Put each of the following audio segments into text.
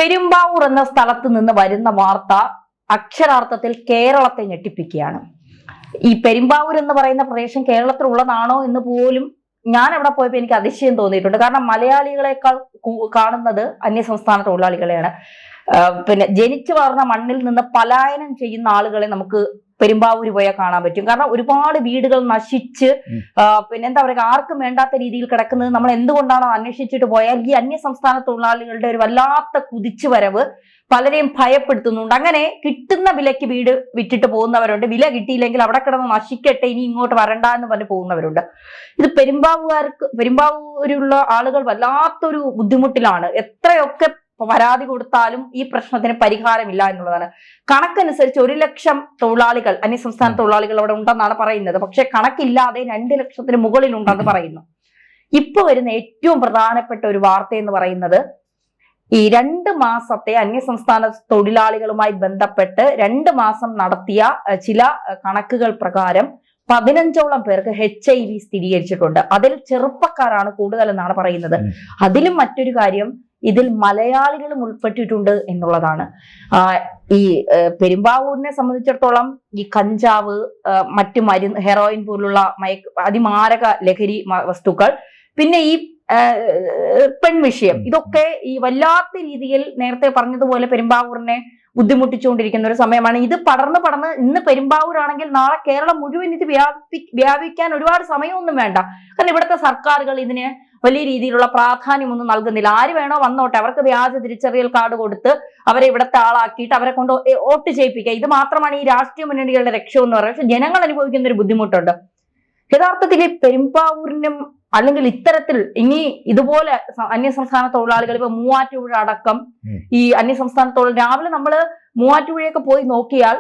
പെരുമ്പാവൂർ എന്ന സ്ഥലത്ത് നിന്ന് വരുന്ന വാർത്ത അക്ഷരാർത്ഥത്തിൽ കേരളത്തെ ഞെട്ടിപ്പിക്കുകയാണ്. ഈ പെരുമ്പാവൂർ എന്ന് പറയുന്ന പ്രദേശം കേരളത്തിലുള്ളതാണോ എന്ന് പോലും ഞാൻ അവിടെ പോയപ്പോൾ എനിക്ക് അതിശയം തോന്നിയിട്ടുണ്ട്. കാരണം മലയാളികളെക്കാൾ കാണുന്നത് അന്യസംസ്ഥാന തൊഴിലാളികളെയാണ്. പിന്നെ ജനിച്ചു വളർന്ന മണ്ണിൽ നിന്ന് പലായനം ചെയ്യുന്ന ആളുകളെ നമുക്ക് പെരുമ്പാവൂര് പോയാൽ കാണാൻ പറ്റും. കാരണം ഒരുപാട് വീടുകൾ നശിച്ച് പിന്നെ എന്താ പറയുക, ആർക്കും വേണ്ടാത്ത രീതിയിൽ കിടക്കുന്നത് നമ്മൾ എന്തുകൊണ്ടാണോ അന്വേഷിച്ചിട്ട് പോയാൽ ഈ അന്യസംസ്ഥാന തൊഴിലാളികളുടെ ഒരു വല്ലാത്ത കുതിച്ചുവരവ് പലരെയും ഭയപ്പെടുത്തുന്നുണ്ട്. അങ്ങനെ കിട്ടുന്ന വിലയ്ക്ക് വീട് വിറ്റിട്ട് പോകുന്നവരുണ്ട്. വില കിട്ടിയില്ലെങ്കിൽ അവിടെ കിടന്ന് നശിക്കട്ടെ, ഇനി ഇങ്ങോട്ട് വരണ്ട എന്ന് പറഞ്ഞ് പോകുന്നവരുണ്ട്. ഇത് പെരുമ്പാവൂരുള്ള ആളുകൾ വല്ലാത്തൊരു ബുദ്ധിമുട്ടിലാണ്. എത്രയൊക്കെ പരാതി കൊടുത്താലും ഈ പ്രശ്നത്തിന് പരിഹാരമില്ല എന്നുള്ളതാണ്. കണക്കനുസരിച്ച് 1 ലക്ഷം തൊഴിലാളികൾ, അന്യസംസ്ഥാന തൊഴിലാളികൾ അവിടെ ഉണ്ടെന്നാണ് പറയുന്നത്. പക്ഷെ കണക്കില്ലാതെ 2 ലക്ഷത്തിന് മുകളിലുണ്ടെന്ന് പറയുന്നു. ഇപ്പൊ വരുന്ന ഏറ്റവും പ്രധാനപ്പെട്ട ഒരു വാർത്ത എന്ന് പറയുന്നത്, ഈ 2 മാസത്തെ അന്യസംസ്ഥാന തൊഴിലാളികളുമായി ബന്ധപ്പെട്ട് 2 മാസം നടത്തിയ ചില കണക്കുകൾ പ്രകാരം 15ഓളം പേർക്ക് HIV സ്ഥിരീകരിച്ചിട്ടുണ്ട്. അതിൽ ചെറുപ്പക്കാരാണ് കൂടുതലെന്നാണ് പറയുന്നത്. അതിലും മറ്റൊരു കാര്യം, ഇതിൽ മലയാളികളും ഉൾപ്പെട്ടിട്ടുണ്ട് എന്നുള്ളതാണ്. ഈ പെരുമ്പാവൂരിനെ സംബന്ധിച്ചിടത്തോളം ഈ കഞ്ചാവ്, മറ്റു മരുന്ന്, ഹെറോയിൻ പോലുള്ള അതിമാരക ലഹരി വസ്തുക്കൾ, പിന്നെ ഈ പെൺവിഷയം, ഇതൊക്കെ ഈ വല്ലാത്ത രീതിയിൽ നേരത്തെ പറഞ്ഞതുപോലെ പെരുമ്പാവൂരിനെ ബുദ്ധിമുട്ടിച്ചുകൊണ്ടിരിക്കുന്ന ഒരു സമയമാണ്. ഇത് പടർന്ന് ഇന്ന് പെരുമ്പാവൂരാണെങ്കിൽ നാളെ കേരളം മുഴുവൻ ഇത് വ്യാപിക്കാൻ ഒരുപാട് സമയമൊന്നും വേണ്ട. കാരണം ഇവിടുത്തെ സർക്കാരുകൾ ഇതിന് വലിയ രീതിയിലുള്ള പ്രാധാന്യമൊന്നും നൽകുന്നില്ല. ആര് വേണോ വന്നോട്ടെ, അവർക്ക് വ്യാജ തിരിച്ചറിയൽ കാർഡ് കൊടുത്ത് അവരെ ഇവിടുത്തെ ആളാക്കിയിട്ട് അവരെ കൊണ്ട് വോട്ട് ചെയ്യിപ്പിക്കുക. ഇത് മാത്രമാണ് ഈ രാഷ്ട്രീയ മുന്നണികളുടെ ലക്ഷ്യം എന്ന് പറയുന്നത്. പക്ഷെ ജനങ്ങൾ അനുഭവിക്കുന്ന ഒരു ബുദ്ധിമുട്ടുണ്ട്. യഥാർത്ഥത്തിൽ ഈ പെരുമ്പാവൂരിനും അല്ലെങ്കിൽ ഇത്തരത്തിൽ ഇനി ഇതുപോലെ അന്യസംസ്ഥാന തൊഴിലാളികൾ, ഇപ്പൊ മൂവാറ്റുപുഴ അടക്കം ഈ അന്യസംസ്ഥാന തൊഴിൽ, രാവിലെ നമ്മള് മൂവാറ്റുപുഴയൊക്കെ പോയി നോക്കിയാൽ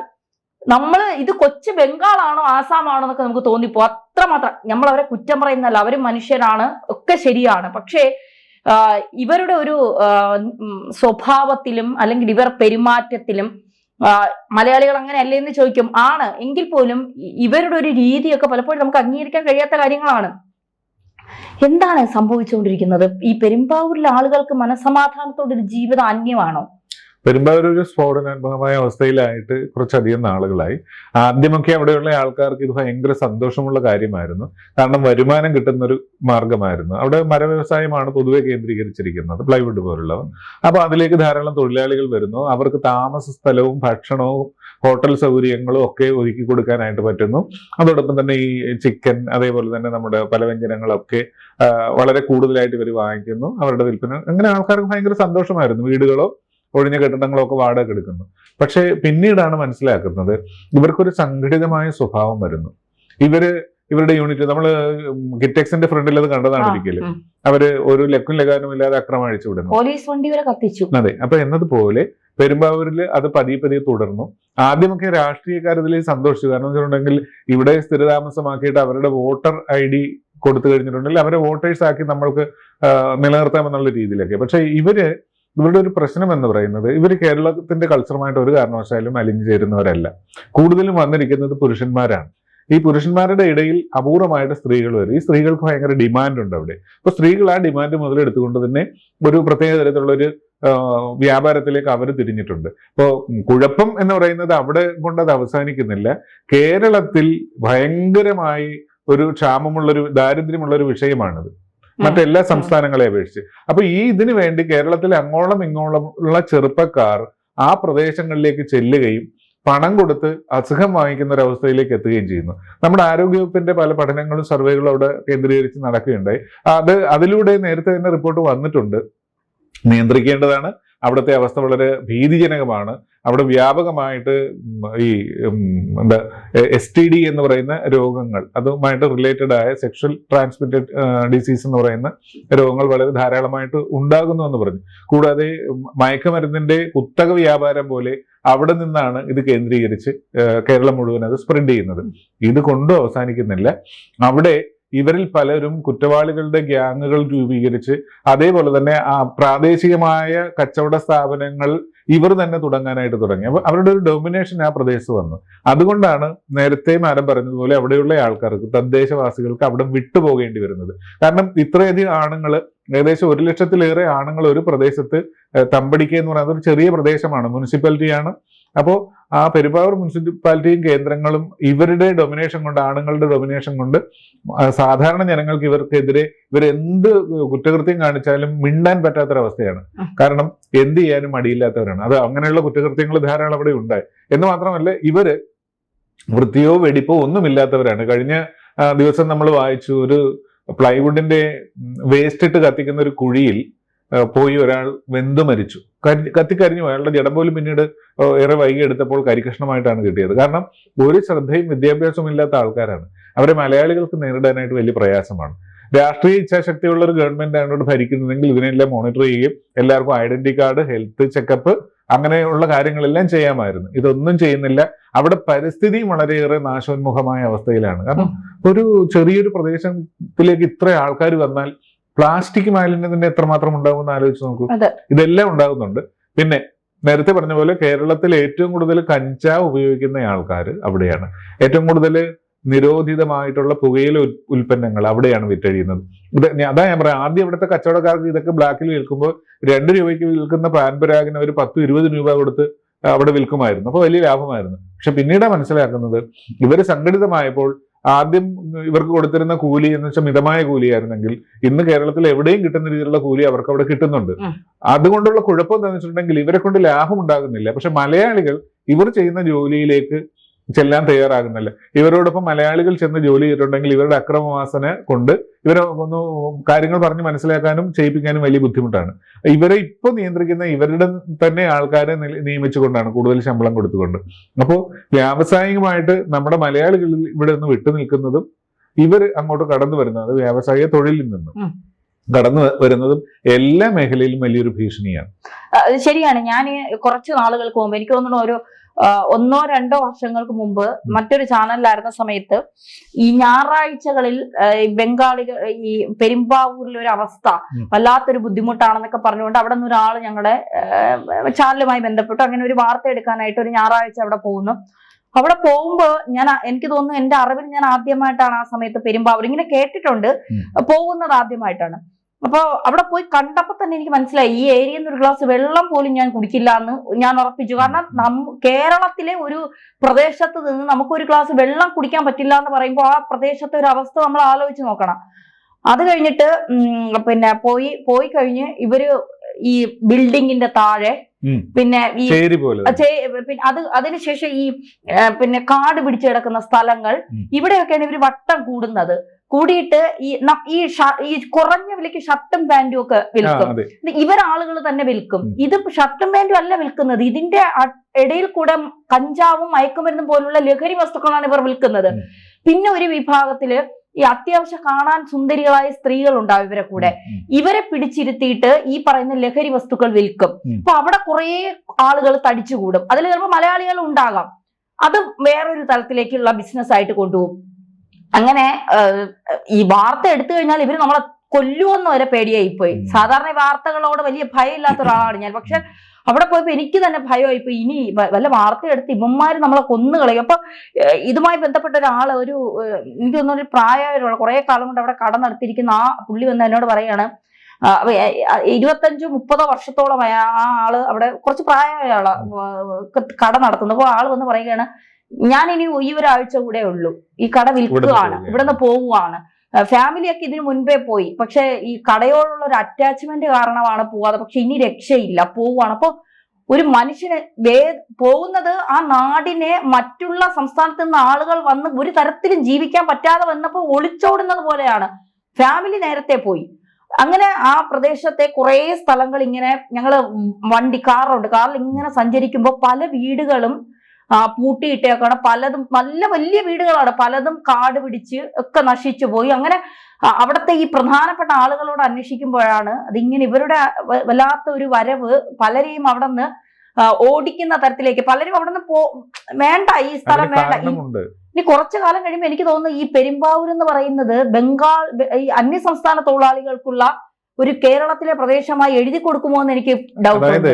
ഇത് കൊച്ചു ബംഗാളാണോ ആസാമാണോ എന്നൊക്കെ നമുക്ക് തോന്നിപ്പോ. അത്രമാത്രം നമ്മൾ അവരെ കുറ്റം പറയുന്നല്ല, അവരും മനുഷ്യരാണ്, ഒക്കെ ശരിയാണ്. പക്ഷേ ഇവരുടെ ഒരു സ്വഭാവത്തിലും അല്ലെങ്കിൽ ഇവർ പെരുമാറ്റത്തിലും മലയാളികൾ അങ്ങനെയല്ലേ എന്ന് ചോദിക്കും. ആണ് എങ്കിൽ പോലും ഇവരുടെ ഒരു രീതിയൊക്കെ പലപ്പോഴും നമുക്ക് അംഗീകരിക്കാൻ കഴിയാത്ത കാര്യങ്ങളാണ്. എന്താണ് സംഭവിച്ചുകൊണ്ടിരിക്കുന്നത്? ഈ പെരുമ്പാവൂരിലെ ആളുകൾക്ക് മനസമാധാനത്തോടൊരു ജീവിതം അന്യമാണോ? പെരുമ്പാവൂർ ഒരു സ്ഫോടനാത്മകമായ അവസ്ഥയിലായിട്ട് കുറച്ചധികം നാളുകളായി. ആദ്യമൊക്കെ അവിടെയുള്ള ആൾക്കാർക്ക് ഇത് ഭയങ്കര സന്തോഷമുള്ള കാര്യമായിരുന്നു. കാരണം വരുമാനം കിട്ടുന്ന ഒരു മാർഗമായിരുന്നു. അവിടെ മരവ്യവസായമാണ് പൊതുവെ കേന്ദ്രീകരിച്ചിരിക്കുന്നത്, പ്ലൈവുഡ് പോലുള്ളവ. അപ്പൊ അതിലേക്ക് ധാരാളം തൊഴിലാളികൾ വരുന്നു. അവർക്ക് താമസ സ്ഥലവും ഭക്ഷണവും ഹോട്ടൽ സൗകര്യങ്ങളും ഒക്കെ ഒരുക്കി കൊടുക്കാനായിട്ട് പറ്റുന്നു. അതോടൊപ്പം തന്നെ ഈ ചിക്കൻ, അതേപോലെ തന്നെ നമ്മുടെ പലവ്യഞ്ജനങ്ങളൊക്കെ വളരെ കൂടുതലായിട്ട് ഇവർ വാങ്ങിക്കുന്നു. അവരുടെ വിൽപ്പന, അങ്ങനെ ആൾക്കാർക്ക് ഭയങ്കര സന്തോഷമായിരുന്നു. വീടുകളോ ഒഴിഞ്ഞ കെട്ടിടങ്ങളോ ഒക്കെ വാടക എടുക്കുന്നു. പക്ഷെ പിന്നീടാണ് മനസ്സിലാക്കുന്നത് ഇവർക്കൊരു സംഘടിതമായ സ്വഭാവം വരുന്നു. ഇവരുടെ യൂണിറ്റ്, നമ്മൾ കിറ്റെക്സിന്റെ ഫ്രണ്ടിൽ അത് കണ്ടതാണ് ഒരിക്കലും. അവര് ഒരു ലക്കും ലഗാനും ഇല്ലാതെ അക്രമം അഴിച്ചു വിടുന്നു, പോലീസ് വണ്ടി വരെ കത്തിച്ചു. അതെ. അപ്പൊ എന്നതുപോലെ പെരുമ്പാവൂരിൽ അത് പതിയെ തുടർന്നു. ആദ്യമൊക്കെ രാഷ്ട്രീയക്കാർ ഇതിൽ സന്തോഷിച്ചു. കാരണം വെച്ചിട്ടുണ്ടെങ്കിൽ ഇവിടെ സ്ഥിരതാമസമാക്കിയിട്ട് അവരുടെ വോട്ടർ ID കൊടുത്തു കഴിഞ്ഞിട്ടുണ്ടെങ്കിൽ അവരെ വോട്ടേഴ്സ് ആക്കി നമ്മൾക്ക് നിലനിർത്താമെന്നുള്ള രീതിയിലൊക്കെ. പക്ഷെ ഇവരുടെ ഒരു പ്രശ്നം എന്ന് പറയുന്നത്, ഇവർ കേരളത്തിന്റെ കൾച്ചറുമായിട്ട് ഒരു കാരണവശാലും അലിഞ്ഞു ചേരുന്നവരല്ല. കൂടുതലും വന്നിരിക്കുന്നത് പുരുഷന്മാരാണ്. ഈ പുരുഷന്മാരുടെ ഇടയിൽ അപൂർവമായിട്ട് സ്ത്രീകൾ വരും. ഈ സ്ത്രീകൾക്ക് ഭയങ്കര ഡിമാൻഡ് ഉണ്ട് അവിടെ. അപ്പൊ സ്ത്രീകൾ ആ ഡിമാൻഡ് മുതലെടുത്തുകൊണ്ട് തന്നെ ഒരു പ്രത്യേക തരത്തിലുള്ള ഒരു വ്യാപാരത്തിലേക്ക് അവർ തിരിഞ്ഞിട്ടുണ്ട്. അപ്പോൾ കുഴപ്പം എന്ന് പറയുന്നത് അവിടെ കൊണ്ടത് അവസാനിക്കുന്നില്ല. കേരളത്തിൽ ഭയങ്കരമായി ഒരു ക്ഷാമമുള്ളൊരു, ദാരിദ്ര്യമുള്ളൊരു വിഷയമാണിത് മറ്റെല്ലാ സംസ്ഥാനങ്ങളെ അപേക്ഷിച്ച്. അപ്പൊ ഇതിനു വേണ്ടി കേരളത്തിലെ അങ്ങോളം ഇങ്ങോളം ഉള്ള ചെറുപ്പക്കാർ ആ പ്രദേശങ്ങളിലേക്ക് ചെല്ലുകയും പണം കൊടുത്ത് അസുഖം വാങ്ങിക്കുന്ന ഒരു അവസ്ഥയിലേക്ക് എത്തുകയും ചെയ്യുന്നു. നമ്മുടെ ആരോഗ്യവകുപ്പിന്റെ പല പഠനങ്ങളും സർവേകളും അവിടെ കേന്ദ്രീകരിച്ച് നടക്കുകയുണ്ടായി. അതിലൂടെ നേരത്തെ തന്നെ റിപ്പോർട്ട് വന്നിട്ടുണ്ട്. നിയന്ത്രിക്കേണ്ടതാണ്. അവിടുത്തെ അവസ്ഥ വളരെ ഭീതിജനകമാണ്. അവിടെ വ്യാപകമായിട്ട് ഈ STD എന്ന് പറയുന്ന രോഗങ്ങൾ, അതുമായിട്ട് റിലേറ്റഡ് ആയ സെക്ഷൽ ട്രാൻസ്മിറ്റഡ് ഡിസീസ് എന്ന് പറയുന്ന രോഗങ്ങൾ വളരെ ധാരാളമായിട്ട് ഉണ്ടാകുന്നു എന്ന് പറഞ്ഞു. കൂടാതെ മയക്കുമരുന്നിന്റെ കുത്തക വ്യാപാരം പോലെ അവിടെ നിന്നാണ് ഇത് കേന്ദ്രീകരിച്ച് കേരളം മുഴുവൻ അത് സ്പ്രെഡ് ചെയ്യുന്നത്. ഇത് കൊണ്ടും അവസാനിക്കുന്നില്ല. അവിടെ ഇവരിൽ പലരും കുറ്റവാളികളുടെ ഗ്യാങ്ങുകൾ രൂപീകരിച്ച് അതേപോലെ തന്നെ ആ പ്രാദേശികമായ കച്ചവട സ്ഥാപനങ്ങൾ ഇവർ തന്നെ തുടങ്ങാനായിട്ട് തുടങ്ങി. അപ്പൊ അവരുടെ ഒരു ഡൊമിനേഷൻ ആ പ്രദേശത്ത് വന്നു. അതുകൊണ്ടാണ് നേരത്തെ മാഡം പറഞ്ഞതുപോലെ അവിടെയുള്ള ആൾക്കാർക്ക്, തദ്ദേശവാസികൾക്ക് അവിടെ വിട്ടുപോകേണ്ടി വരുന്നത്. കാരണം ഇത്രയധികം ആണുങ്ങൾ, ഏകദേശം 1 ലക്ഷത്തിലേറെ ആണുങ്ങൾ ഒരു പ്രദേശത്ത്, തമ്പടിക്ക എന്ന് പറയുന്നത് ഒരു ചെറിയ പ്രദേശമാണ്, മുനിസിപ്പാലിറ്റിയാണ്. അപ്പോൾ ആ പെരുമ്പാവൂർ മുനിസിപ്പാലിറ്റിയും കേന്ദ്രങ്ങളും ഇവരുടെ ഡൊമിനേഷൻ കൊണ്ട്, ആണുങ്ങളുടെ ഡൊമിനേഷൻ കൊണ്ട് സാധാരണ ജനങ്ങൾക്ക് ഇവർക്കെതിരെ ഇവരെന്ത് കുറ്റകൃത്യം കാണിച്ചാലും മിണ്ടാൻ പറ്റാത്തൊരവസ്ഥയാണ്. കാരണം എന്ത് ചെയ്യാനും മടിയില്ലാത്തവരാണ്. അത് അങ്ങനെയുള്ള കുറ്റകൃത്യങ്ങൾ ധാരാളം അവിടെ ഉണ്ടായി. എന്ന് മാത്രമല്ല ഇവര് വൃത്തിയോ വെടിപ്പോ ഒന്നുമില്ലാത്തവരാണ്. കഴിഞ്ഞ ദിവസം നമ്മൾ വായിച്ചു, ഒരു പ്ലൈവുഡിന്റെ വേസ്റ്റ് ഇട്ട് കത്തിക്കുന്ന ഒരു കുഴിയിൽ പോയി ഒരാൾ വെന്തു മരിച്ചു, കത്തിക്കരിഞ്ഞു. അയാളുടെ ജഡം പോലും പിന്നീട് ഏറെ വൈകി എടുത്തപ്പോൾ കരികഷ്ണമായിട്ടാണ് കിട്ടിയത്. കാരണം ഒരു ശ്രദ്ധയും വിദ്യാഭ്യാസവും ഇല്ലാത്ത ആൾക്കാരാണ്. അവരെ മലയാളികൾക്ക് നേരിടാനായിട്ട് വലിയ പ്രയാസമാണ്. രാഷ്ട്രീയ ഇച്ഛാശക്തിയുള്ള ഒരു ഗവൺമെന്റ് ആണ് ഭരിക്കുന്നതെങ്കിൽ ഇതിനെല്ലാം മോണിറ്റർ ചെയ്യുകയും എല്ലാവർക്കും ഐഡന്റിറ്റി കാർഡ്, ഹെൽത്ത് ചെക്കപ്പ്, അങ്ങനെയുള്ള കാര്യങ്ങളെല്ലാം ചെയ്യാമായിരുന്നു. ഇതൊന്നും ചെയ്യുന്നില്ല. അവിടെ പരിസ്ഥിതിയും വളരെയേറെ നാശോന്മുഖമായ അവസ്ഥയിലാണ്. കാരണം ഒരു ചെറിയൊരു പ്രദേശത്തിലേക്ക് ഇത്ര ആൾക്കാർ വന്നാൽ പ്ലാസ്റ്റിക് മാലിന്യത്തിന്റെ എത്രമാത്രം ഉണ്ടാകുമെന്ന് ആലോചിച്ച് നോക്കൂ. ഇതെല്ലാം ഉണ്ടാകുന്നുണ്ട്. പിന്നെ നേരത്തെ പറഞ്ഞ പോലെ കേരളത്തിൽ ഏറ്റവും കൂടുതൽ കഞ്ചാവ് ഉപയോഗിക്കുന്ന ആൾക്കാർ അവിടെയാണ്. ഏറ്റവും കൂടുതൽ നിരോധിതമായിട്ടുള്ള പുകയില ഉൽപ്പന്നങ്ങൾ അവിടെയാണ് വിറ്റഴിയുന്നത്. അതാ ഞാൻ പറയാം, ആദ്യം ഇവിടുത്തെ കച്ചവടക്കാർക്ക് ഇതൊക്കെ ബ്ലാക്കിൽ വിൽക്കുമ്പോൾ 2 രൂപയ്ക്ക് വിൽക്കുന്ന പാൻപരാഗിന് അവർ 10-20 രൂപ കൊടുത്ത് അവിടെ വിൽക്കുമായിരുന്നു. അപ്പോൾ വലിയ ലാഭമായിരുന്നു. പക്ഷെ പിന്നീടാണ് മനസ്സിലാക്കുന്നത് ഇവർ സംഘടിതമായപ്പോൾ ആദ്യം ഇവർക്ക് കൊടുത്തിരുന്ന കൂലി എന്ന് വെച്ചാൽ മിതമായ കൂലിയായിരുന്നെങ്കിൽ ഇന്ന് കേരളത്തിൽ എവിടെയും കിട്ടുന്ന രീതിയിലുള്ള കൂലി അവർക്ക് അവിടെ കിട്ടുന്നുണ്ട്. അതുകൊണ്ടുള്ള കുഴപ്പം എന്താണെന്ന് വെച്ചിട്ടുണ്ടെങ്കിൽ ഇവരെ കൊണ്ട് ലാഭം ഉണ്ടാകുന്നില്ല. പക്ഷെ മലയാളികൾ ഇവർ ചെയ്യുന്ന ജോലിയിലേക്ക് ചെല്ലാൻ തയ്യാറാകുന്നില്ല. ഇവരോടൊപ്പം മലയാളികൾ ചെന്ന് ജോലി ചെയ്തിട്ടുണ്ടെങ്കിൽ ഇവരുടെ അക്രമവാസന കൊണ്ട് ഇവരെ ഒന്ന് കാര്യങ്ങൾ പറഞ്ഞ് മനസ്സിലാക്കാനും ചെയ്യിപ്പിക്കാനും വലിയ ബുദ്ധിമുട്ടാണ്. ഇവരെ ഇപ്പൊ നിയന്ത്രിക്കുന്ന ഇവരുടെ തന്നെ ആൾക്കാരെ നിയമിച്ചുകൊണ്ടാണ്, കൂടുതൽ ശമ്പളം കൊടുത്തുകൊണ്ട്. അപ്പോൾ വ്യാവസായികമായിട്ട് നമ്മുടെ മലയാളികളിൽ ഇവിടെ നിന്ന് വിട്ടു നിൽക്കുന്നതും ഇവർ അങ്ങോട്ട് കടന്നു വരുന്നത് വ്യാവസായിക തൊഴിലിൽ നിന്നും കടന്നു വരുന്നതും എല്ലാ മേഖലയിലും വലിയൊരു ഭീഷണിയാണ്. ശരിയാണ്. ഞാൻ കുറച്ച് നാളുകൾക്ക് മുമ്പ്, എനിക്ക് തോന്നുന്നു ഒരു 1-2 വർഷങ്ങൾക്ക് മുമ്പ് മറ്റൊരു ചാനലിലായിരുന്ന സമയത്ത് ഈ ഞായറാഴ്ചകളിൽ ബംഗാളികൾ ഈ പെരുമ്പാവൂരിലെ ഒരു അവസ്ഥ വല്ലാത്തൊരു ബുദ്ധിമുട്ടാണെന്നൊക്കെ പറഞ്ഞുകൊണ്ട് അവിടെ നിന്ന് ഒരാൾ ഞങ്ങളുടെ ചാനലുമായി ബന്ധപ്പെട്ടു അങ്ങനെ ഒരു വാർത്ത എടുക്കാനായിട്ട് ഒരു ഞായറാഴ്ച അവിടെ പോകുന്നു. അവിടെ പോകുമ്പോ എനിക്ക് തോന്നുന്നു എന്റെ അറിവിൽ ഞാൻ ആദ്യമായിട്ടാണ് ആ സമയത്ത് പെരുമ്പാവൂർ, ഇങ്ങനെ കേട്ടിട്ടുണ്ട്, പോകുന്നത് ആദ്യമായിട്ടാണ്. അപ്പൊ അവിടെ പോയി കണ്ടപ്പോ തന്നെ എനിക്ക് മനസ്സിലായി ഈ ഏരിയയിൽ നിന്ന് ഒരു ഗ്ലാസ് വെള്ളം പോലും ഞാൻ കുടിക്കില്ല എന്ന് ഞാൻ ഉറപ്പിച്ചു. കാരണം കേരളത്തിലെ ഒരു പ്രദേശത്ത് നിന്ന് നമുക്കൊരു ഗ്ലാസ് വെള്ളം കുടിക്കാൻ പറ്റില്ല എന്ന് പറയുമ്പോൾ ആ പ്രദേശത്തെ ഒരു അവസ്ഥ നമ്മൾ ആലോചിച്ച് നോക്കണം. അത് കഴിഞ്ഞിട്ട് പിന്നെ പോയി കഴിഞ്ഞ് ഇവര് ഈ ബിൽഡിങ്ങിന്റെ താഴെ പിന്നെ ഈ അതിനുശേഷം ഈ പിന്നെ കാട് പിടിച്ചു കിടക്കുന്ന സ്ഥലങ്ങൾ, ഇവിടെയൊക്കെയാണ് ഇവര് വട്ടം കൂടുന്നത്. കൂടിയിട്ട് ഈ കുറഞ്ഞ വിലയ്ക്ക് ഷർട്ടും പാന്റും ഒക്കെ വിൽക്കും. ഇവരാളുകൾ തന്നെ വിൽക്കും. ഇത് ഷർട്ടും പാന്റും അല്ല വിൽക്കുന്നത്, ഇതിന്റെ ഇടയിൽ കൂടെ കഞ്ചാവും മയക്കുമരുന്നും പോലുള്ള ലഹരി വസ്തുക്കളാണ് ഇവർ വിൽക്കുന്നത്. പിന്നെ ഒരു വിഭാഗത്തില് ഈ അത്യാവശ്യം കാണാൻ സുന്ദരികളായ സ്ത്രീകൾ ഉണ്ടാവും ഇവരെ കൂടെ. ഇവരെ പിടിച്ചിരുത്തിയിട്ട് ഈ പറയുന്ന ലഹരി വസ്തുക്കൾ വിൽക്കും. അപ്പൊ അവിടെ കുറെ ആളുകൾ തടിച്ചുകൂടും. അതിൽ ചിലപ്പോൾ മലയാളികൾ ഉണ്ടാകാം. അത് വേറൊരു തലത്തിലേക്കുള്ള ബിസിനസ് ആയിട്ട് കൊണ്ടുപോകും. അങ്ങനെ ഈ വാർത്ത എടുത്തു കഴിഞ്ഞാൽ ഇവര് നമ്മളെ കൊല്ലുമെന്ന് വരെ പേടിയായിപ്പോയി. സാധാരണ വാർത്തകളോട് വലിയ ഭയമില്ലാത്ത ഒരാളാണ് ഞാൻ. പക്ഷെ അവിടെ പോയപ്പോ എനിക്ക് തന്നെ ഭയമായിപ്പോയി, ഇനി വല്ല വാർത്ത എടുത്ത് ഇവന്മാര് നമ്മളെ കൊന്നുകളയും. അപ്പൊ ഇതുമായി ബന്ധപ്പെട്ട ഒരാള്, എനിക്ക് തോന്നുന്നു ഒരു പ്രായമുള്ള കുറെ കാലം കൊണ്ട് അവിടെ കട നടത്തിയിരിക്കുന്ന ആ പുള്ളി വന്ന് എന്നോട് പറയാണ്, 25-30 വർഷത്തോളം ആ ആള് അവിടെ കുറച്ച് പ്രായമായ ആളാ കട നടത്തുന്നു. അപ്പൊ ആള് വന്ന് പറയുകയാണ്, ഞാൻ ഇനി ഈ ഒരാഴ്ച കൂടെ ഉള്ളൂ, ഈ കട വിൽക്കുകയാണ്, ഇവിടെ നിന്ന് പോവുകയാണ്. ഫാമിലിയൊക്കെ ഇതിനു മുൻപേ പോയി, പക്ഷെ ഈ കടയോടുള്ള ഒരു അറ്റാച്ച്മെന്റ് കാരണമാണ് പോവാതെ. പക്ഷെ ഇനി രക്ഷയില്ല, പോവുകയാണ്. അപ്പൊ ഒരു മനുഷ്യന് പോകുന്നത് ആ നാടിനെ മറ്റുള്ള സംസ്ഥാനത്ത് നിന്ന് ആളുകൾ വന്ന് ഒരു തരത്തിലും ജീവിക്കാൻ പറ്റാതെ വന്നപ്പോൾ ഒളിച്ചോടുന്നത് പോലെയാണ്. ഫാമിലി നേരത്തെ പോയി. അങ്ങനെ ആ പ്രദേശത്തെ കുറെ സ്ഥലങ്ങൾ ഇങ്ങനെ ഞങ്ങള് കാറിൽ ഇങ്ങനെ സഞ്ചരിക്കുമ്പോൾ പല വീടുകളും പൂട്ടിയിട്ടേക്കാണ്. പലതും നല്ല വലിയ വീടുകളാണ്, പലതും കാട് പിടിച്ച് ഒക്കെ നശിച്ചു പോയി. അങ്ങനെ അവിടുത്തെ ഈ പ്രധാനപ്പെട്ട ആളുകളോട് അന്വേഷിക്കുമ്പോഴാണ് അതിങ്ങനെ ഇവരുടെ വല്ലാത്ത ഒരു വരവ് പലരെയും അവിടെ നിന്ന് ഓടിക്കുന്ന തരത്തിലേക്ക്. പലരും അവിടെ നിന്ന് വേണ്ട, ഈ സ്ഥലം വേണ്ട. ഇനി കുറച്ചു കാലം കഴിയുമ്പോൾ എനിക്ക് തോന്നുന്നു ഈ പെരുമ്പാവൂർ എന്ന് പറയുന്നത് ഈ അന്യസംസ്ഥാന തൊഴിലാളികൾക്കുള്ള ഒരു കേരളത്തിലെ പ്രദേശമായി എഴുതി കൊടുക്കുമോ എന്ന് എനിക്ക് ഡൗട്ട്. അതായത്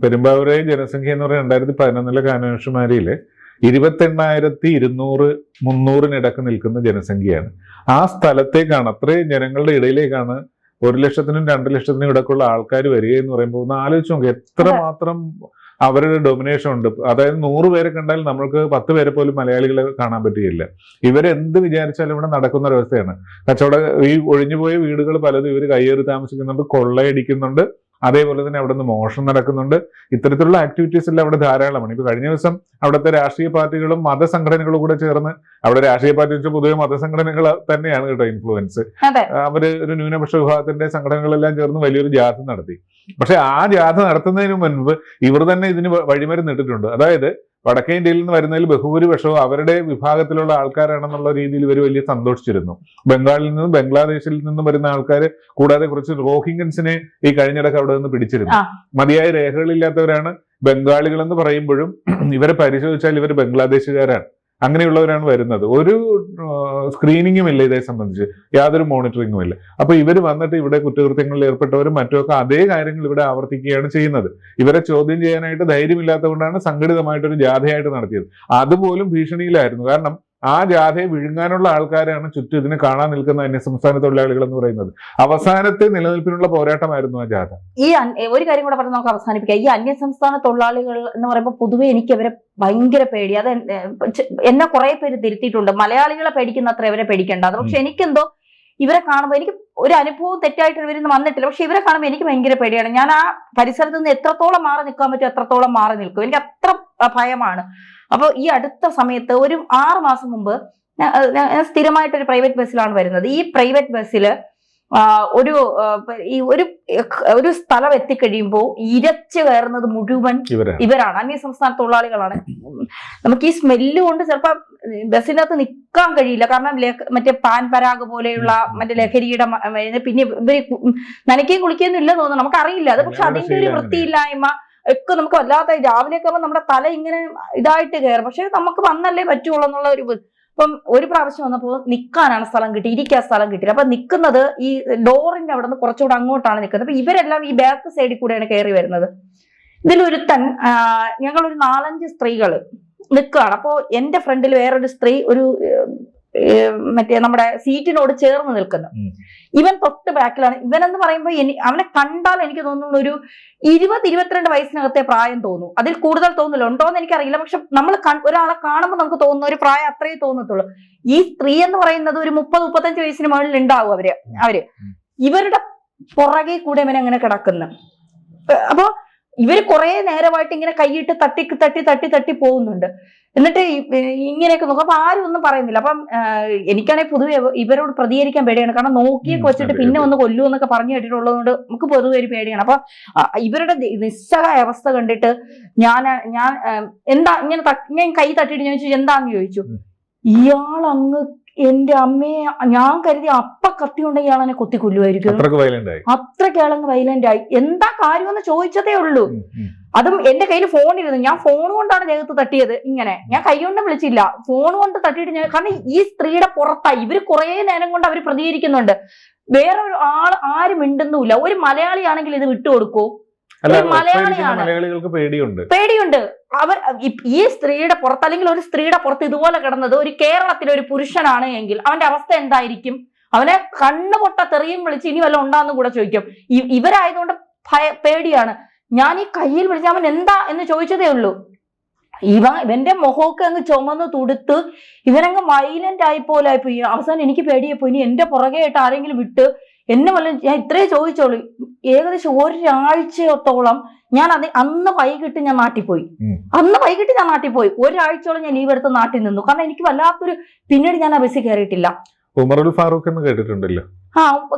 പെരുമ്പാവൂരെ ജനസംഖ്യ എന്ന് പറയുന്നത് 2011 കാനോഷമാരിയില് 28,200-300 നിൽക്കുന്ന ജനസംഖ്യയാണ്. ആ സ്ഥലത്തേക്കാണ്, അത്രയും ജനങ്ങളുടെ ഇടയിലേക്കാണ് 1,00,000-നും 2,00,000-നും ഇടയ്ക്കുള്ള ആൾക്കാർ വരിക എന്ന് പറയുമ്പോൾ ഒന്ന് ആലോചിച്ച് നോക്കുക എത്ര മാത്രം അവരുടെ ഡൊമിനേഷൻ ഉണ്ട്. അതായത് 100 പേരെ കണ്ടാൽ നമ്മൾക്ക് 10 പേരെ പോലും മലയാളികളെ കാണാൻ പറ്റുകയില്ല. ഇവരെന്ത് വിചാരിച്ചാലും ഇവിടെ നടക്കുന്ന ഒരവസ്ഥയാണ്. ഈ ഒഴിഞ്ഞുപോയ വീടുകൾ പലതും ഇവർ കയ്യേറി താമസിക്കുന്നുണ്ട്, കൊള്ളയടിക്കുന്നുണ്ട്, അതേപോലെ തന്നെ അവിടെ നിന്ന് മോഷണം നടക്കുന്നുണ്ട്. ഇത്തരത്തിലുള്ള ആക്ടിവിറ്റീസ് എല്ലാം അവിടെ ധാരാളമാണ്. ഇപ്പൊ കഴിഞ്ഞ ദിവസം അവിടുത്തെ രാഷ്ട്രീയ പാർട്ടികളും മതസംഘടനകളും കൂടെ ചേർന്ന്, അവിടെ രാഷ്ട്രീയ പാർട്ടി വെച്ചാൽ പൊതുവെ മതസംഘടനകൾ തന്നെയാണ് കേട്ടോ ഇൻഫ്ലുവൻസ്. അവര് ഒരു ന്യൂനപക്ഷ വിഭാഗത്തിന്റെ സംഘടനകളെല്ലാം ചേർന്ന് വലിയൊരു ജാഥ നടത്തി. പക്ഷെ ആ ജാഥ നടത്തുന്നതിന് മുൻപ് ഇവർ തന്നെ ഇതിന് വഴിമരുന്നിട്ടിട്ടുണ്ട്. അതായത് വടക്കേ ഇന്ത്യയിൽ നിന്ന് വരുന്നതിൽ ബഹുഭൂരിപക്ഷവും അവരുടെ വിഭാഗത്തിലുള്ള ആൾക്കാരാണെന്നുള്ള രീതിയിൽ ഇവർ വലിയ സന്തോഷിച്ചിരുന്നു. ബംഗാളിൽ നിന്നും ബംഗ്ലാദേശിൽ നിന്നും വരുന്ന ആൾക്കാർ, കൂടാതെ കുറച്ച് റോഹിംഗ്യൻസിനെ ഈ കഴിഞ്ഞിടക്ക് അവിടെ നിന്ന് പിടിച്ചിരുന്നു. മതിയായ രേഖകളില്ലാത്തവരാണ് ബംഗാളികൾ എന്ന് പറയുമ്പോഴും ഇവരെ പരിശോധിച്ചാൽ ഇവർ ബംഗ്ലാദേശുകാരാണ്. അങ്ങനെയുള്ളവരാണ് വരുന്നത്. ഒരു സ്ക്രീനിങ്ങും ഇല്ല ഇതേ സംബന്ധിച്ച്, യാതൊരു മോണിറ്ററിങ്ങും ഇല്ല. അപ്പൊ ഇവർ വന്നിട്ട് ഇവിടെ കുറ്റകൃത്യങ്ങളിൽ ഏർപ്പെട്ടവരും മറ്റുമൊക്കെ അതേ കാര്യങ്ങൾ ഇവിടെ ആവർത്തിക്കുകയാണ് ചെയ്യുന്നത്. ഇവരെ ചോദ്യം ചെയ്യാനായിട്ട് ധൈര്യമില്ലാത്തതുകൊണ്ടാണ് സംഘടിതമായിട്ടൊരു ജാഥയായിട്ട് നടത്തിയത്. അതുപോലും ഭീഷണിയിലായിരുന്നു. കാരണം ആ ജാഥയെ വിഴുങ്ങാനുള്ള ആൾക്കാരാണ് ചുറ്റും ഇതിനെ കാണാൻ നിൽക്കുന്ന അന്യസംസ്ഥാന തൊഴിലാളികൾ എന്ന് പറയുന്നത്. അവസാനത്തെ നിലനിൽപ്പിനുള്ള പോരാട്ടമായിരുന്നു ആ ജാഥ. ഈ ഒരു കാര്യം കൂടെ പറഞ്ഞ് നമുക്ക് അവസാനിപ്പിക്കാം. ഈ അന്യസംസ്ഥാന തൊഴിലാളികൾ എന്ന് പറയുമ്പോൾ പൊതുവെ എനിക്ക് അവരെ ഭയങ്കര പേടി. അത് എന്നെ കുറെ പേര് തിരുത്തിയിട്ടുണ്ട്. മലയാളികളെ പേടിക്കുന്ന അത്ര ഇവരെ പേടിക്കേണ്ടത്. പക്ഷെ എനിക്കെന്തോ ഇവരെ കാണുമ്പോൾ, എനിക്ക് ഒരു അനുഭവം തെറ്റായിട്ട് ഇവരിന്ന് വന്നിട്ടില്ല, പക്ഷെ ഇവരെ കാണുമ്പോൾ എനിക്ക് ഭയങ്കര പേടിയാണ്. ഞാൻ ആ പരിസരത്ത് നിന്ന് എത്രത്തോളം മാറി നിൽക്കാൻ പറ്റും അത്രത്തോളം മാറി നിൽക്കും. എനിക്ക് അത്ര ഭയമാണ്. അപ്പോൾ ഈ അടുത്ത സമയത്ത് ഒരു 6 മാസം മുമ്പ് ഞാൻ സ്ഥിരമായിട്ടൊരു പ്രൈവറ്റ് ബസ്സിലാണ് വരുന്നത്. ഈ പ്രൈവറ്റ് ബസ്സിൽ ഒരു സ്ഥലം എത്തിക്കഴിയുമ്പോൾ ഇരച്ചു കയറുന്നത് മുഴുവൻ ഇവരാണ്, അന്യസംസ്ഥാന തൊഴിലാളികളാണ്. നമുക്ക് ഈ സ്മെല്ല് കൊണ്ട് ചിലപ്പോൾ ബസ്സിനകത്ത് നിൽക്കാൻ കഴിയില്ല. കാരണം മറ്റേ പാൻ പരാഗ് പോലെയുള്ള മറ്റേ ലഹരിയുടെ, പിന്നെ ഇവര് നനയ്ക്കുകയും കുളിക്കുകയൊന്നും ഇല്ലെന്ന് തോന്നുന്നു, നമുക്കറിയില്ല അത്. പക്ഷെ അതിന്റെ ഒരു വൃത്തിയില്ലായ്മ ഒക്കെ നമുക്ക് വല്ലാത്ത, രാവിലെയൊക്കെ ആകുമ്പോൾ നമ്മുടെ തല ഇങ്ങനെ ഇതായിട്ട് കയറും. പക്ഷെ നമുക്ക് വന്നല്ലേ പറ്റുള്ളൂ എന്നുള്ള ഒരു. അപ്പം ഒരു പ്രാവശ്യം വന്നപ്പോൾ നിൽക്കാനാണ് സ്ഥലം കിട്ടി, ഇരിക്കാൻ സ്ഥലം കിട്ടില്ല. അപ്പൊ നിൽക്കുന്നത് ഈ ഡോറിന്റെ അവിടെ നിന്ന് കുറച്ചുകൂടെ അങ്ങോട്ടാണ് നിൽക്കുന്നത്. അപ്പൊ ഇവരെല്ലാം ഈ ബാക്ക് സൈഡിൽ കൂടെയാണ് കയറി വരുന്നത്. ഇതിലൊരുത്തൻ, ഞങ്ങളൊരു 4-5 സ്ത്രീകൾ നിൽക്കുകയാണ്. അപ്പോൾ എന്റെ ഫ്രണ്ടിൽ വേറൊരു സ്ത്രീ ഒരു മറ്റേ നമ്മുടെ സീറ്റിനോട് ചേർന്ന് നിൽക്കുന്നു. ഇവൻ തൊട്ട് ബാക്കിലാണ്. ഇവനെന്ന് പറയുമ്പോൾ അവനെ കണ്ടാൽ എനിക്ക് തോന്നുന്നു ഒരു 20-22 വയസ്സിനകത്തെ പ്രായം തോന്നും. അതിൽ കൂടുതൽ തോന്നില്ല, ഉണ്ടോന്ന് എനിക്കറിയില്ല. പക്ഷെ നമ്മൾ ഒരാളെ കാണുമ്പോൾ നമുക്ക് തോന്നുന്ന ഒരു പ്രായം അത്രയേ തോന്നത്തുള്ളൂ. ഈ സ്ത്രീ എന്ന് പറയുന്നത് ഒരു 30-35 വയസ്സിന് മുകളിൽ ഉണ്ടാവും അവര്. ഇവരുടെ പുറകെ കൂടെ ഇവനെങ്ങനെ കിടക്കുന്നു. അപ്പൊ ഇവര് കുറെ നേരമായിട്ട് ഇങ്ങനെ കൈയിട്ട് തട്ടി പോകുന്നുണ്ട്. എന്നിട്ട് ഇങ്ങനെയൊക്കെ നോക്കും. അപ്പൊ ആരും ഒന്നും പറയുന്നില്ല. അപ്പം എനിക്കാണെങ്കിൽ പൊതുവെ ഇവരോട് പ്രതികരിക്കാൻ പേടിയാണ്. കാരണം നോക്കിയൊക്കെ വെച്ചിട്ട് പിന്നെ ഒന്ന് കൊല്ലൂ എന്നൊക്കെ പറഞ്ഞു കേട്ടിട്ടുള്ളതുകൊണ്ട് നമുക്ക് പൊതുവെ ഒരു പേടിയാണ്. അപ്പൊ ഇവരുടെ നിസ്സഹായ അവസ്ഥ കണ്ടിട്ട് ഞാൻ എന്താ ഇങ്ങനെ കൈ തട്ടിയിട്ട് ഞാൻ ചോദിച്ചു എന്താന്ന് ചോദിച്ചു. ഇയാളങ്ങ് എന്റെ അമ്മയെ, ഞാൻ കരുതി അപ്പ കത്തി ഉണ്ടെങ്കിൽ ഇയാളെന്നെ കൊത്തി കൊല്ലുമായിരിക്കും. അത്രയ്ക്ക് ആളങ്ങ് വയലന്റ് ആയി. എന്താ കാര്യമെന്ന് ചോദിച്ചതേ ഉള്ളൂ. അതും എന്റെ കയ്യിൽ ഫോണിരുന്നു. ഞാൻ ഫോൺ കൊണ്ടാണ് ദേഹത്ത് തട്ടിയത്. ഇങ്ങനെ ഞാൻ കൈ കൊണ്ട് വിളിച്ചില്ല, ഫോൺ കൊണ്ട് തട്ടിയിട്ട് ഞാൻ. കാരണം ഈ സ്ത്രീയുടെ പുറത്തായി. ഇവര് കുറെ നേരം കൊണ്ട് അവർ പ്രതികരിക്കുന്നുണ്ട്. വേറെ ആരും മിണ്ടുന്നുമില്ല. ഒരു മലയാളിയാണെങ്കിൽ ഇത് വിട്ടുകൊടുക്കൂ. മലയാളികൾക്ക് പേടിയുണ്ട്. അവർ ഈ സ്ത്രീയുടെ പുറത്ത്, അല്ലെങ്കിൽ ഒരു സ്ത്രീയുടെ പുറത്ത് ഇതുപോലെ കിടന്നത് ഒരു കേരളത്തിലെ ഒരു പുരുഷനാണ് എങ്കിൽ അവന്റെ അവസ്ഥ എന്തായിരിക്കും? അവനെ കണ്ണുപൊട്ട തെറിയും വിളിച്ച് ഇനി വല്ല ഉണ്ടാന്ന് കൂടെ ചോദിക്കും. ഇവരായതുകൊണ്ട് പേടിയാണ്. ഞാൻ ഈ കയ്യിൽ വിളിച്ച് അവൻ എന്താ എന്ന് ചോദിച്ചതേ ഉള്ളൂ. ഇവന്റെ മുഖമൊക്കെ അങ്ങ് ചുമന്ന് തുടുത്ത് ഇവനങ്ങ് വയലന്റ് ആയിപ്പോലായിപ്പോയി. അവസാനം എനിക്ക് പേടിയായിപ്പോയി. ഇനി എന്റെ പുറകെ ആയിട്ട് ആരെങ്കിലും വിട്ട് എന്നെ വല്ല, ഞാൻ ഇത്രേ ചോദിച്ചോളൂ. ഏകദേശം ഒരാഴ്ചയോളം ഞാൻ അന്ന് വൈകിട്ട് ഞാൻ നാട്ടിൽ പോയി. ഒരാഴ്ചയോളം ഞാൻ ലീവ് എടുത്ത് നാട്ടിൽ നിന്നു. കാരണം എനിക്ക് വല്ലാത്തൊരു, പിന്നീട് ഞാൻ ആ ബസ്സിൽ കയറിയിട്ടില്ല. ഉമറുൽ ഫാറൂഖ് എന്ന് കേട്ടിട്ടുണ്ടല്ലോ?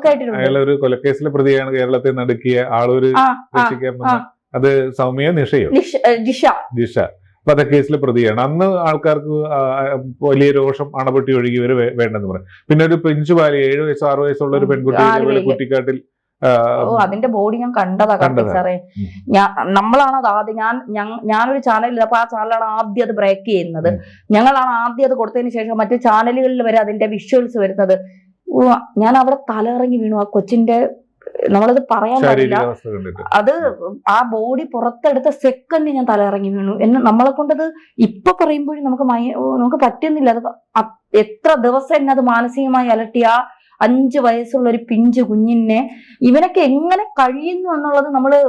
കേട്ടിട്ടുണ്ട്. അയാൾ ഒരു കൊലക്കേസിലെ പ്രതിയാണ്. കേരളത്തെ നടുക്കിയ ആളൊരു അത് സൗമ്യ ജിഷ വധക്കേസിലെ പ്രതിയാണ്. അന്ന് ആൾക്കാർക്ക് വലിയ രോഷം അണപൊട്ടി ഒഴുകി ഇവര് വേണ്ടെന്ന് പറയും. പിന്നെ ഒരു പിഞ്ചുപാലി 7 വയസ്സോ 6 വയസ്സുള്ള ഒരു പെൺകുട്ടി കുറ്റിക്കാട്ടിൽ ഓ അതിന്റെ ബോഡി ഞാൻ കണ്ടതാ കാർത്തിക് സാറേ. നമ്മളാണ് അത് ആദ്യം ഞാനൊരു ചാനലിൽ, അപ്പൊ ആ ചാനലാണ് ആദ്യം അത് ബ്രേക്ക് ചെയ്യുന്നത്. ഞങ്ങളാണ് ആദ്യം അത് കൊടുത്തതിന് ശേഷം മറ്റു ചാനലുകളിൽ വരെ അതിന്റെ വിഷ്വൽസ് വരുന്നത്. ഞാൻ അവിടെ തലയിറങ്ങി വീണു. ആ കൊച്ചിന്റെ നമ്മളത് പറയാൻ പാടില്ല, അത് ആ ബോഡി പുറത്തെടുത്ത സെക്കൻഡ് ഞാൻ തലയിറങ്ങി വീണു. നമ്മളെ കൊണ്ടത് ഇപ്പൊ പറയുമ്പോഴും നമുക്ക് പറ്റുന്നില്ല. അത് എത്ര ദിവസം എന്നെ അത് മാനസികമായി അലട്ടിയ 5 വയസ്സുള്ള ഒരു പിഞ്ചു കുഞ്ഞിനെ ഇവനൊക്കെ എങ്ങനെ കഴിയുന്നു എന്നുള്ളത് നമ്മള്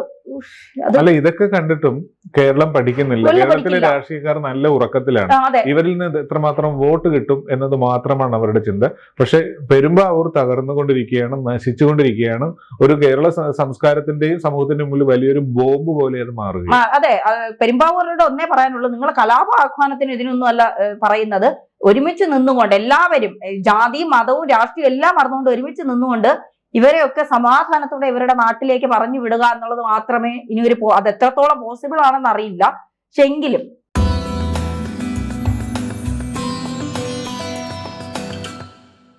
അല്ല, ഇതൊക്കെ കണ്ടിട്ടും കേരളം പഠിക്കുന്നില്ല. കേരളത്തിലെ രാഷ്ട്രീയക്കാർ നല്ല ഉറക്കത്തിലാണ്. ഇവരിൽ നിന്ന് എത്രമാത്രം വോട്ട് കിട്ടും എന്നത് മാത്രമാണ് അവരുടെ ചിന്ത. പക്ഷെ പെരുമ്പാവൂർ തകർന്നുകൊണ്ടിരിക്കുകയാണ്, നശിച്ചുകൊണ്ടിരിക്കുകയാണ്. ഒരു കേരള സംസ്കാരത്തിന്റെയും സമൂഹത്തിന്റെയും മുന്നിൽ വലിയൊരു ബോംബ് പോലെ അത് മാറുക. അതെ, പെരുമ്പാവൂരുടെ ഒന്നേ പറയാനുള്ളൂ, നിങ്ങൾ കലാപ ആഹ്വാനത്തിന് ഇതിനൊന്നും അല്ല പറയുന്നത്. ഒരുമിച്ച് നിന്നുകൊണ്ട് എല്ലാവരും, ജാതിയും മതവും രാഷ്ട്രീയവും എല്ലാം മറന്നുകൊണ്ട് ഒരുമിച്ച് നിന്നുകൊണ്ട് ഇവരെയൊക്കെ സമാധാനത്തോടെ ഇവരുടെ നാട്ടിലേക്ക് പറഞ്ഞു വിടുക എന്നുള്ളത് മാത്രമേ ഇനി അത് എത്രത്തോളം പോസിബിൾ ആണെന്ന് അറിയില്ല. പക്ഷെ എങ്കിലും